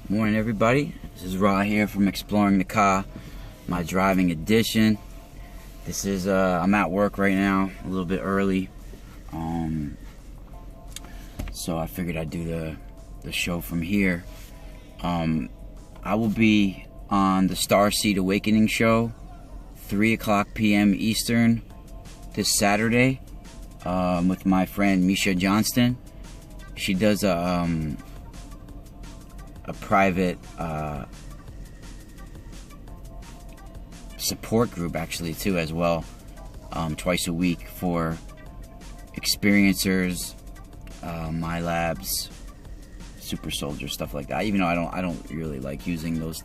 Morning, everybody. This is Ra here from Exploring the Car, my driving edition. This is I'm at work right now, a little bit early, so I figured I'd do the show from here. I will be on the Starseed Awakening show, 3:00 p.m. Eastern, this Saturday, with my friend Misha Johnston. She does a private support group actually too as well, twice a week for experiencers, my labs, super soldiers, stuff like that. Even though I don't really like using those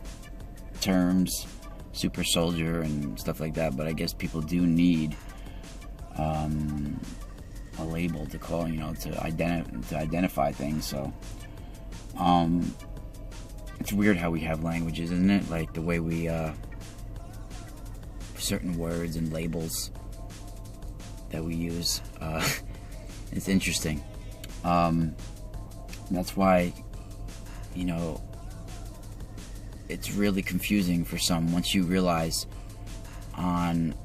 terms, super soldier and stuff like that, but I guess people do need a label to call, to identify things. So it's weird how we have languages, isn't it? Like the way we certain words and labels that we use. It's interesting. That's why, it's really confusing for some once you realize on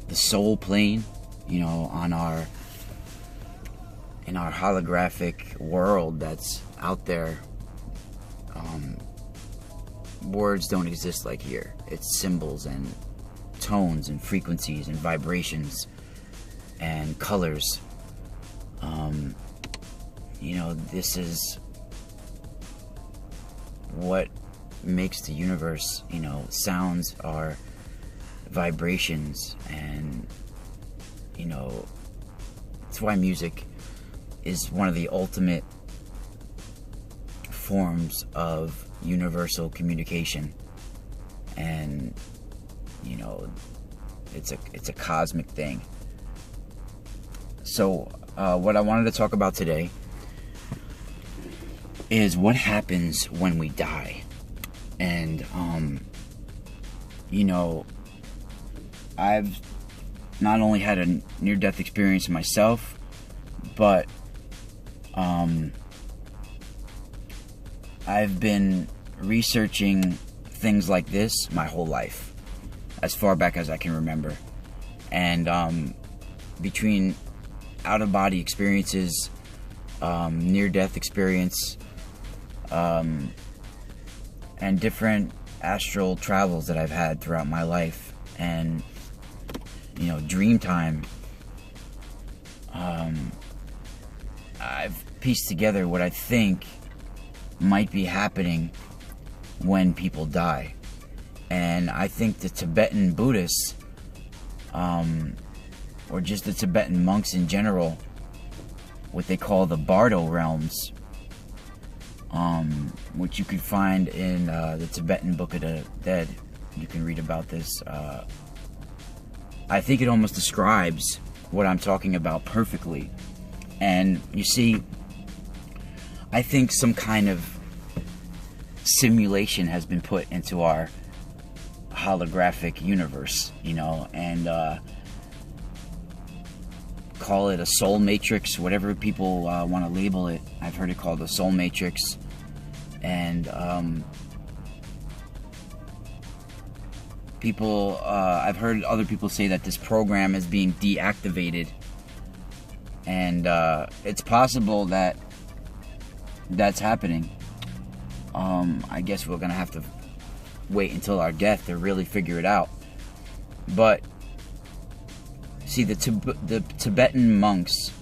the soul plane, in our holographic world that's out there. Words don't exist like here. It's symbols and tones and frequencies and vibrations and colors. This is what makes the universe. Sounds are vibrations, and that's why music is one of the ultimate forms of universal communication, and it's a cosmic thing. So what I wanted to talk about today is what happens when we die. And I've not only had a near-death experience myself, but I've been researching things like this my whole life, as far back as I can remember. And between out-of-body experiences, near-death experience, and different astral travels that I've had throughout my life, and dream time, I've pieced together what I think might be happening when people die. And I think the Tibetan Buddhists, or just the Tibetan monks in general, what they call the Bardo realms, which you can find in the Tibetan Book of the Dead. You can read about this. I think it almost describes what I'm talking about perfectly. And you see, I think some kind of simulation has been put into our holographic universe, and call it a soul matrix, whatever people want to label it. I've heard it called a soul matrix. And I've heard other people say that this program is being deactivated, and it's possible that that's happening. I guess we're gonna have to wait until our death to really figure it out. But see, the Tibetan monks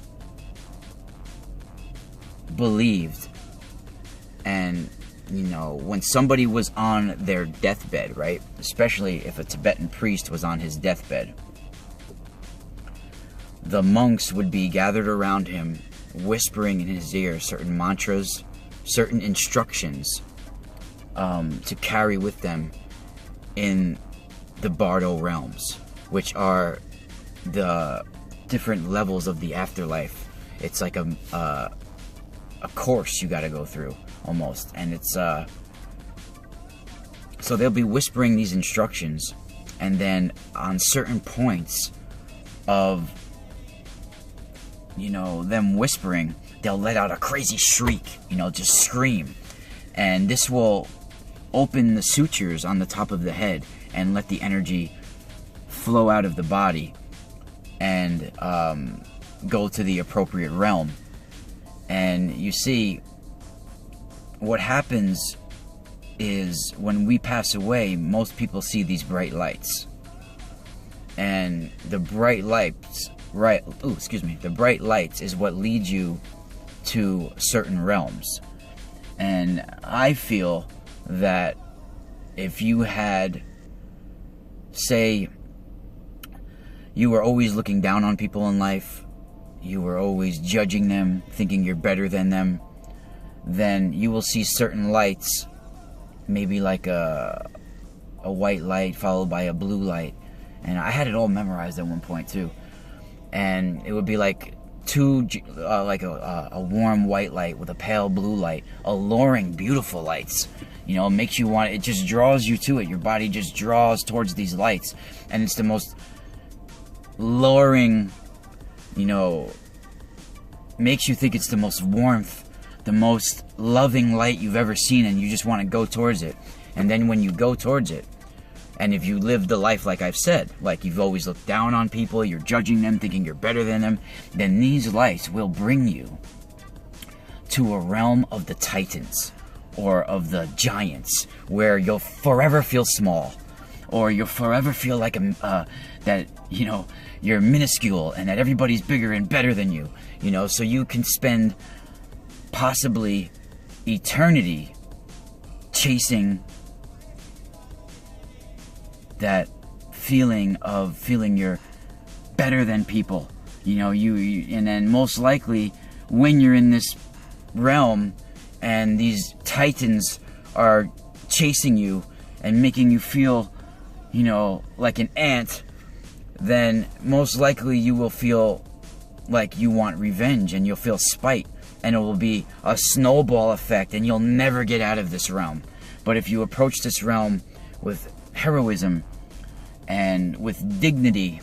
believed, and when somebody was on their deathbed, right, especially if a Tibetan priest was on his deathbed, the monks would be gathered around him, whispering in his ear certain mantras, certain instructions, to carry with them in the Bardo realms, which are the different levels of the afterlife. It's like a course you got to go through almost, and it's so they'll be whispering these instructions, and then on certain points of them whispering, they'll let out a crazy shriek, you know, just scream. And this will open the sutures on the top of the head and let the energy flow out of the body and go to the appropriate realm. And you see, what happens is when we pass away, most people see these bright lights. And the bright lights, the bright lights is what leads you to certain realms. And I feel that if you had, say, you were always looking down on people in life, you were always judging them, thinking you're better than them, then you will see certain lights, maybe like a white light followed by a blue light. And I had it all memorized at one point too. And it would be like like a warm white light with a pale blue light, alluring, beautiful lights. You know, it makes you want, it just draws you to it. Your body just draws towards these lights. And it's the most luring, you know, makes you think it's the most warmth, the most loving light you've ever seen, and you just want to go towards it. And then when you go towards it, and if you live the life like I've said, like you've always looked down on people, you're judging them, thinking you're better than them, then these lights will bring you to a realm of the Titans, or of the giants, where you'll forever feel small, or you'll forever feel like that, you know, you're minuscule and that everybody's bigger and better than you, you know, so you can spend possibly eternity chasing that feeling of feeling you're better than people, you know, and then most likely when you're in this realm and these titans are chasing you and making you feel, you know, like an ant, then most likely you will feel like you want revenge, and you'll feel spite, and it will be a snowball effect, and you'll never get out of this realm. But if you approach this realm with heroism and with dignity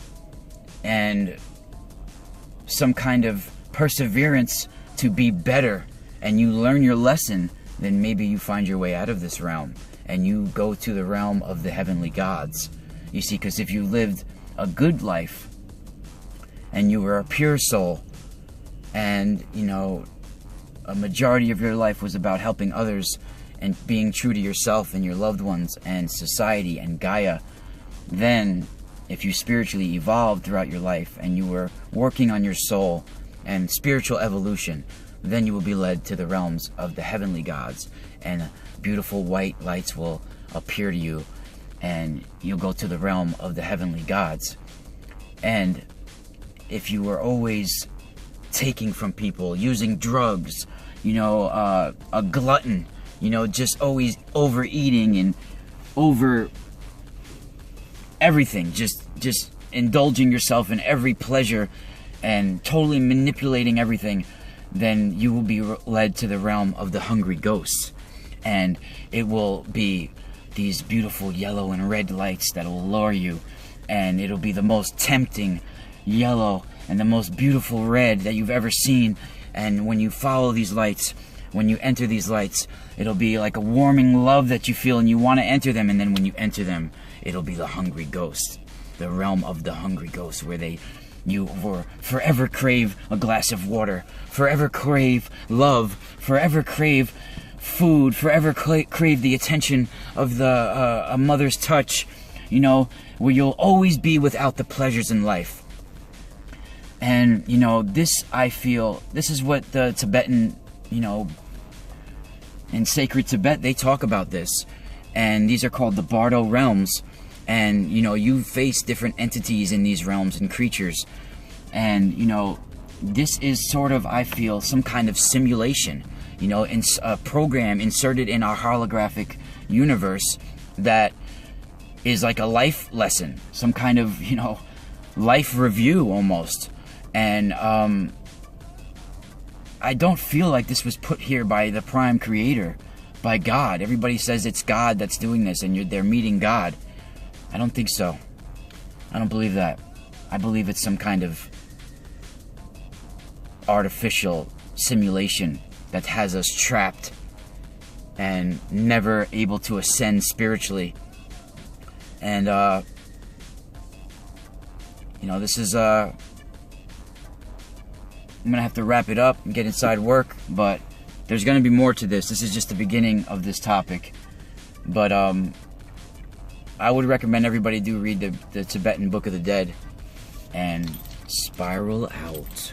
and some kind of perseverance to be better, and you learn your lesson, then maybe you find your way out of this realm and you go to the realm of the heavenly gods. You see, because if you lived a good life and you were a pure soul, and, you know, a majority of your life was about helping others and being true to yourself and your loved ones and society and Gaia, then if you spiritually evolved throughout your life and you were working on your soul and spiritual evolution, then you will be led to the realms of the heavenly gods, and beautiful white lights will appear to you, and you'll go to the realm of the heavenly gods. And if you were always taking from people, using drugs, you know, a glutton, you know, just always overeating and over everything, just indulging yourself in every pleasure and totally manipulating everything, then you will be led to the realm of the hungry ghosts. And it will be these beautiful yellow and red lights that will lure you, and it'll be the most tempting yellow and the most beautiful red that you've ever seen. And when you follow these lights, when you enter these lights, it'll be like a warming love that you feel, and you want to enter them. And then when you enter them, it'll be the hungry ghosts, the realm of the hungry ghosts, where you will forever crave a glass of water, forever crave love, forever crave food, forever crave the attention of a mother's touch, you know, where you'll always be without the pleasures in life. And, you know, this, I feel, this is what the Tibetan, you know, in sacred Tibet, they talk about this. And these are called the Bardo realms. And, you know, you face different entities in these realms and creatures. And, you know, this is sort of, I feel, some kind of simulation, you know, in a program inserted in our holographic universe that is like a life lesson, some kind of, you know, life review almost. And I don't feel like this was put here by the prime creator, by God. Everybody says it's God that's doing this and they're meeting God. I don't think so. I don't believe that. I believe it's some kind of artificial simulation that has us trapped and never able to ascend spiritually. And this is I'm gonna have to wrap it up and get inside work, but there's gonna be more to this. This is just the beginning of this topic. But I would recommend everybody do read the Tibetan Book of the Dead and spiral out.